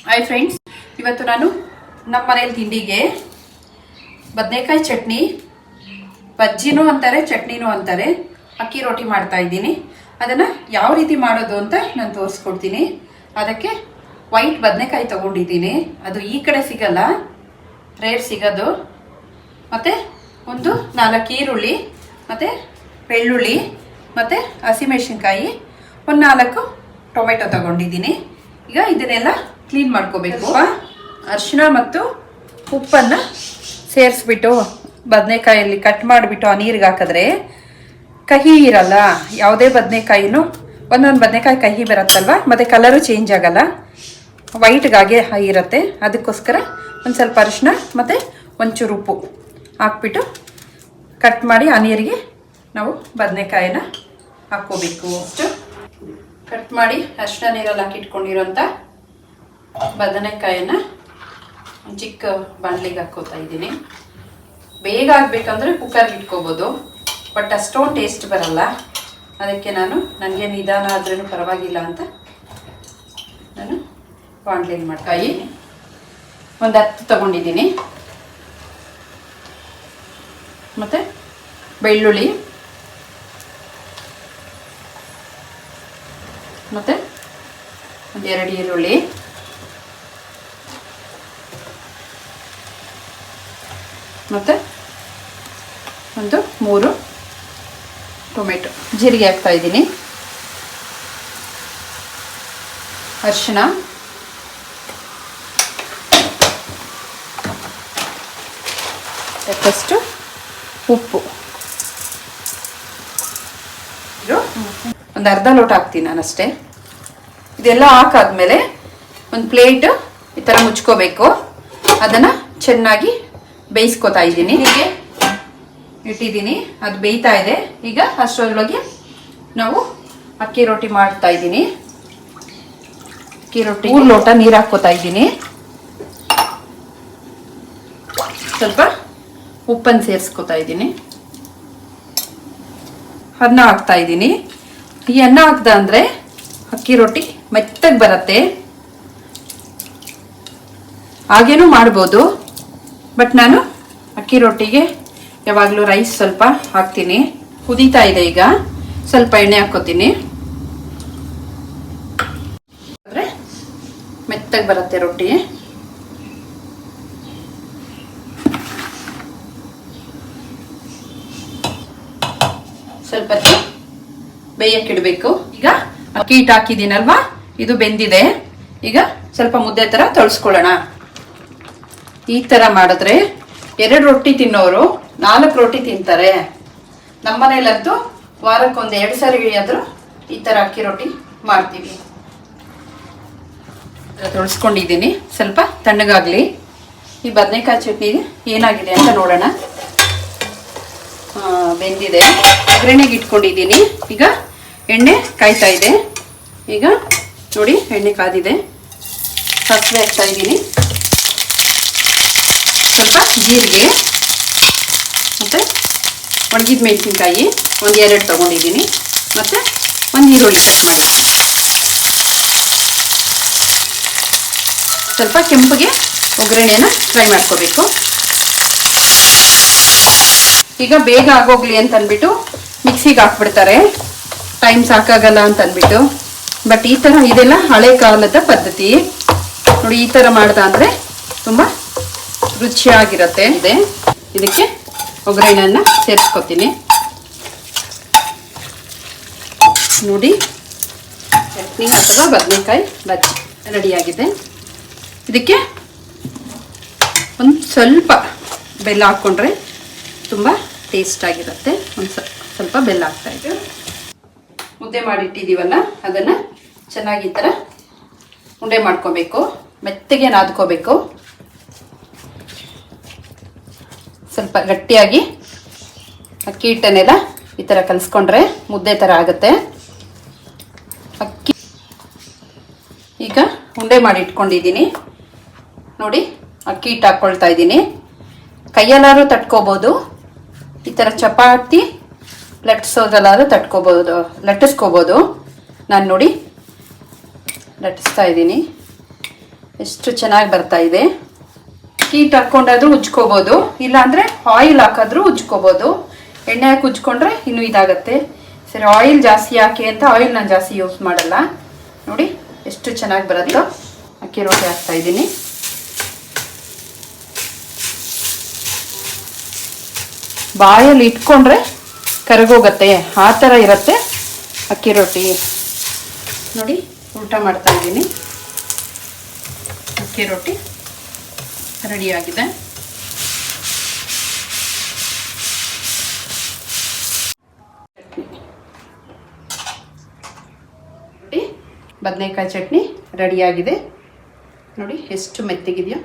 Hi friends, ಇವತ್ತು ನಾನು ನಮ್ಮ ಮನೇಲಿ ತಿಂಡಿಗೆ ಬದನೆಕಾಯಿ ಚಟ್ನಿ, ಬಜ್ಜಿನೂ ಅಂತಾರೆ ಚಟ್ನಿನೂ ಅಂತಾರೆ, ಅಕ್ಕಿ ರೊಟ್ಟಿ ಮಾಡ್ತಾ ಇದ್ದೀನಿ. ಅದನ್ನು ಯಾವ ರೀತಿ ಮಾಡೋದು ಅಂತ ನಾನು ತೋರಿಸ್ಕೊಡ್ತೀನಿ. ಅದಕ್ಕೆ ವೈಟ್ ಬದನೆಕಾಯಿ ತೊಗೊಂಡಿದ್ದೀನಿ, ಅದು ಈ ಕಡೆ ಸಿಗಲ್ಲ, ರೇರ್ ಸಿಗೋದು. ಮತ್ತು ಒಂದು 4 ಈರುಳ್ಳಿ, ಮತ್ತು ಬೆಳ್ಳುಳ್ಳಿ, ಮತ್ತು ಹಸಿಮೆಣಸಿನ್ಕಾಯಿ, ಒಂದು 4 ಟೊಮೆಟೊ ತೊಗೊಂಡಿದ್ದೀನಿ. ಈಗ ಇದನ್ನೆಲ್ಲ ಕ್ಲೀನ್ ಮಾಡ್ಕೋಬೇಕು. ಅರಿಶಿನ ಮತ್ತು ಉಪ್ಪನ್ನು ಸೇರಿಸ್ಬಿಟ್ಟು ಬದನೆಕಾಯಲ್ಲಿ ಕಟ್ ಮಾಡಿಬಿಟ್ಟು ಆ ನೀರಿಗೆ ಹಾಕಿದ್ರೆ ಕಹಿ ಇರಲ್ಲ. ಯಾವುದೇ ಬದನೆಕಾಯಿನೂ ಒಂದೊಂದು ಬದನೆಕಾಯಿ ಕಹಿ ಬರುತ್ತಲ್ವ, ಮತ್ತು ಕಲರು ಚೇಂಜ್ ಆಗಲ್ಲ, ವೈಟ್ಗಾಗೆ ಇರುತ್ತೆ. ಅದಕ್ಕೋಸ್ಕರ ಒಂದು ಸ್ವಲ್ಪ ಅರಿಶಿನ ಮತ್ತು ಒಂಚೂರು ಉಪ್ಪು ಹಾಕ್ಬಿಟ್ಟು ಕಟ್ ಮಾಡಿ ಆ ನೀರಿಗೆ ನಾವು ಬದನೆಕಾಯಿನ ಹಾಕ್ಕೋಬೇಕು. ಅಷ್ಟು ಕಟ್ ಮಾಡಿ ಅರಿಶಿನ ನೀರಲ್ಲಿ ಹಾಕಿಟ್ಕೊಂಡಿರೋಂಥ ಬದನೆಕಾಯಿನ ಚಿಕ್ಕ ಬಾಣಲಿಗೆ ಹಾಕ್ಕೋತಾ ಇದ್ದೀನಿ. ಬೇಗ ಆಗಬೇಕಂದ್ರೆ ಕುಕ್ಕರ್ಗೆ ಇಟ್ಕೋಬೋದು, ಬಟ್ ಅಷ್ಟೊಂದು ಟೇಸ್ಟ್ ಬರಲ್ಲ. ಅದಕ್ಕೆ ನನಗೆ ನಿಧಾನ ಆದ್ರೂ ಪರವಾಗಿಲ್ಲ ಅಂತ ನಾನು ಬಾಣಲಿಗೆ ಮಾಡ್ಕಾಯಿ ಒಂದು 10 ತೊಗೊಂಡಿದ್ದೀನಿ. ಮತ್ತು ಬೆಳ್ಳುಳ್ಳಿ, ಮತ್ತು ಒಂದು 2 ಈರುಳ್ಳಿ, ಮತ್ತು ಒಂದು 3 ಟೊಮೆಟೊ. ಜೀರಿಗೆ ಹಾಕ್ತಾ ಇದ್ದೀನಿ. ಅರಿಶಿನ, ಫಸ್ಟು ಉಪ್ಪು, ಒಂದು ಅರ್ಧ ಲೋಟ ಹಾಕ್ತೀನಿ ನಾನಷ್ಟೇ. ಇದೆಲ್ಲ ಹಾಕಾದ್ಮೇಲೆ ಒಂದು ಪ್ಲೇಟ್ ಈ ಥರ ಮುಚ್ಕೋಬೇಕು. ಅದನ್ನು ಚೆನ್ನಾಗಿ ಬೇಯಿಸ್ಕೊತಾ ಇದ್ದೀನಿ. ಹೀಗೆ ಇಟ್ಟಿದ್ದೀನಿ, ಅದು ಬೇಯ್ತಾ ಇದೆ. ಈಗ ಅಷ್ಟರೊಳಗೆ ನಾವು ಅಕ್ಕಿ ರೊಟ್ಟಿ ಮಾಡ್ತಾ ಇದ್ದೀನಿ. ಅಕ್ಕಿ ರೊಟ್ಟಿ 3 ಲೋಟ ನೀರು ಹಾಕ್ಕೋತಾ ಇದ್ದೀನಿ. ಸ್ವಲ್ಪ ಉಪ್ಪನ್ನು ಸೇರಿಸ್ಕೊತಾ ಇದ್ದೀನಿ. ಅನ್ನ ಹಾಕ್ತಾ ಇದ್ದೀನಿ. ಈ ಅನ್ನ ಹಾಕ್ದ ಅಂದರೆ ಅಕ್ಕಿ ರೊಟ್ಟಿ ಮೆತ್ತಗೆ ಬರುತ್ತೆ. ಹಾಗೇನೂ ಮಾಡ್ಬೋದು, ಬಟ್ ನಾನು ಅಕ್ಕಿ ರೊಟ್ಟಿಗೆ ಯಾವಾಗಲೂ ರೈಸ್ ಸ್ವಲ್ಪ ಹಾಕ್ತೀನಿ. ಕುದೀತಾ ಇದೆ, ಈಗ ಸ್ವಲ್ಪ ಎಣ್ಣೆ ಹಾಕ್ಕೋತೀನಿ. ಅಂದರೆ ಮೆತ್ತಗೆ ಬರುತ್ತೆ ರೊಟ್ಟಿ. ಸ್ವಲ್ಪ ಬೇಯಕ್ಕಿಡಬೇಕು. ಈಗ ಅಕ್ಕಿ ಹಿಟ್ಟು ಹಾಕಿದ್ದೀನಲ್ವಾ, ಇದು ಬೆಂದಿದೆ. ಈಗ ಸ್ವಲ್ಪ ಮುದ್ದೆ ಥರ ತೊಳ್ಸ್ಕೊಳ್ಳೋಣ. ಈ ಥರ ಮಾಡಿದ್ರೆ 2 ರೊಟ್ಟಿ ತಿನ್ನೋರು 4 ರೊಟ್ಟಿ ತಿಂತಾರೆ. ನಮ್ಮ ಮನೇಲಂತೂ ವಾರಕ್ಕೊಂದು 2 ಸಾರಿ ಆದರೂ ಈ ಥರ ಅಕ್ಕಿ ರೊಟ್ಟಿ ಮಾಡ್ತೀವಿ. ತೊಳ್ಸ್ಕೊಂಡಿದ್ದೀನಿ, ಸ್ವಲ್ಪ ತಣ್ಣಗಾಗಲಿ. ಈ ಬದನೆಕಾಯಿ ಚಟ್ನಿ ಏನಾಗಿದೆ ಅಂತ ನೋಡೋಣ. ಬೆಂದಿದೆ. ಒಗ್ಗರಣೆಗೆ ಇಟ್ಕೊಂಡಿದ್ದೀನಿ. ಈಗ ಎಣ್ಣೆ ಕಾಯ್ತಾ ಇದೆ. ಈಗ ನೋಡಿ, ಎಣ್ಣೆ ಕಾದಿದೆ. ಸಾಸಿವೆ ಹಾಕ್ತಾ ಇದ್ದೀನಿ, ಸ್ವಲ್ಪ ಜೀರಿಗೆ, ಮತ್ತು ಒಣಗಿದ ಮೆಣಸಿನ್ಕಾಯಿ ಒಂದು 2 ತೊಗೊಂಡಿದ್ದೀನಿ, ಮತ್ತು ಒಂದು ಈರುಳ್ಳಿ ಕಟ್ ಮಾಡಿ. ಸ್ವಲ್ಪ ಕೆಂಪಗೆ ಒಗ್ಗರಣೆನ ಫ್ರೈ ಮಾಡ್ಕೋಬೇಕು. ಈಗ ಬೇಗ ಆಗೋಗ್ಲಿ ಅಂತ ಅಂದ್ಬಿಟ್ಟು ಮಿಕ್ಸಿಗೆ ಹಾಕ್ಬಿಡ್ತಾರೆ, ಟೈಮ್ ಸಾಕಾಗಲ್ಲ ಅಂತ ಅಂದ್ಬಿಟ್ಟು. ಬಟ್ ಈ ಥರ ಇದೆಲ್ಲ ಹಳೆ ಕಾಲದ ಪದ್ಧತಿ ನೋಡಿ. ಈ ಥರ ಮಾಡ್ದ ಅಂದರೆ ತುಂಬ ರುಚಿಯಾಗಿರುತ್ತೆ. ಇದಕ್ಕೆ ಒಗ್ಗರಣೆಯನ್ನು ಸೇರಿಸ್ಕೊತೀನಿ. ನೋಡಿ, ಚಟ್ನಿ ಅಥವಾ ಬದನೆಕಾಯಿ ಬಜ್ಜಿ ರೆಡಿಯಾಗಿದೆ. ಇದಕ್ಕೆ ಒಂದು ಸ್ವಲ್ಪ ಬೆಲ್ಲ ಹಾಕ್ಕೊಂಡ್ರೆ ತುಂಬ ಟೇಸ್ಟಾಗಿರುತ್ತೆ. ಒಂದು ಸ್ವಲ್ಪ ಬೆಲ್ಲ ಹಾಕ್ತಾಯಿದ್ದು ಮುದ್ದೆ ಮಾಡಿಟ್ಟಿದ್ದೀವಲ್ಲ, ಅದನ್ನು ಚೆನ್ನಾಗಿ ಈ ಥರ ಉಂಡೆ ಮಾಡ್ಕೋಬೇಕು. ಮೆತ್ತಗೆ ನಾದ್ಕೋಬೇಕು. ಸ್ವಲ್ಪ ಗಟ್ಟಿಯಾಗಿ ಅಕ್ಕಿ ಹಿಟ್ಟನ್ನೆಲ್ಲ ಈ ಥರ ಕಲಿಸ್ಕೊಂಡ್ರೆ ಮುದ್ದೆ ಥರ ಆಗುತ್ತೆ. ಅಕ್ಕಿ ಈಗ ಉಂಡೆ ಮಾಡಿ ಇಟ್ಕೊಂಡಿದ್ದೀನಿ ನೋಡಿ. ಅಕ್ಕಿ ಹಿಟ್ಟು ಹಾಕ್ಕೊಳ್ತಾ ಇದ್ದೀನಿ. ಕೈಯಲ್ಲಾದ್ರೂ ತಟ್ಕೋಬೋದು, ಈ ಥರ ಚಪಾತಿ ಲಟ್ಟಿಸೋದಲ್ಲಾದ್ರೂ ಲಟ್ಟಿಸ್ಕೋಬೋದು. ನಾನು ನೋಡಿ ಲಟ್ಟಿಸ್ತಾ ಇದ್ದೀನಿ. ಎಷ್ಟು ಚೆನ್ನಾಗಿ ಬರ್ತಾ ಇದೆ. ಹೀಟ್ ಹಾಕ್ಕೊಂಡಾದ್ರೂ ಉಜ್ಕೋಬೋದು, ಇಲ್ಲಾಂದರೆ ಆಯಿಲ್ ಹಾಕಿದ್ರೂ ಉಜ್ಕೋಬೋದು. ಎಣ್ಣೆ ಹಾಕಿ ಉಜ್ಕೊಂಡ್ರೆ ಇನ್ನೂ ಇದಾಗತ್ತೆ. ಸರಿ, ಆಯಿಲ್ ಜಾಸ್ತಿ ಹಾಕಿ ಅಂತ ಆಯಿಲ್ ನಾನು ಜಾಸ್ತಿ ಯೂಸ್ ಮಾಡಲ್ಲ. ನೋಡಿ ಎಷ್ಟು ಚೆನ್ನಾಗಿ ಬರುತ್ತೋ. ಅಕ್ಕಿ ರೊಟ್ಟಿ ಹಾಕ್ತಾಯಿದ್ದೀನಿ. ಬಾಯಲ್ಲಿ ಇಟ್ಕೊಂಡ್ರೆ ಕರಗೋಗತ್ತೆ, ಆ ಥರ ಇರುತ್ತೆ ಅಕ್ಕಿ ರೊಟ್ಟಿ. ನೋಡಿ ಉಲ್ಟಾ ಮಾಡ್ತಾಯಿದ್ದೀನಿ. ಅಕ್ಕಿ ರೊಟ್ಟಿ ರೆಡಿಯಾಗಿದೆ. ಬದನೆಕಾಯಿ ಚಟ್ನಿ ರೆಡಿಯಾಗಿದೆ. ನೋಡಿ ಎಷ್ಟು ಮೆತ್ತಗಿದೆಯೋ.